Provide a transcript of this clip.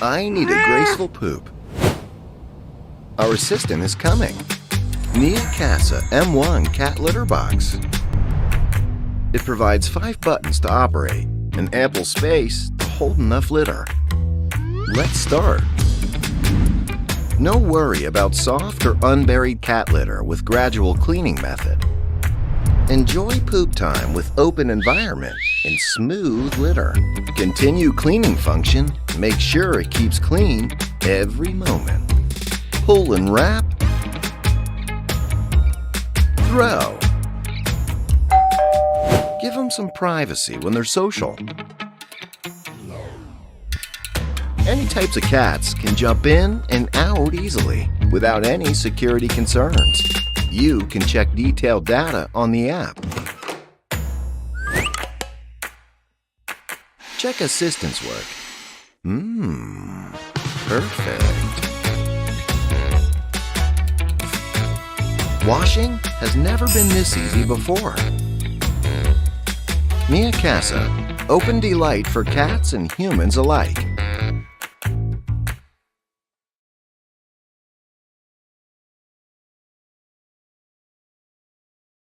I need a graceful poop. Our assistant is coming. Neakasa M1 cat litter box. It provides 5 buttons to operate and ample space to hold enough litter. Let's start. No worry about soft or unburied cat litter with gradual cleaning method. Enjoy poop time with open environment and smooth litter. Continue cleaning function. Make sure it keeps clean every moment. Pull and wrap. Throw. Give them some privacy when they're social. Any types of cats can jump in and out easily without any security concerns. You can check detailed data on the app. Check assistance work. Perfect. Washing has never been this easy before. Neakasa, open delight for cats and humans alike.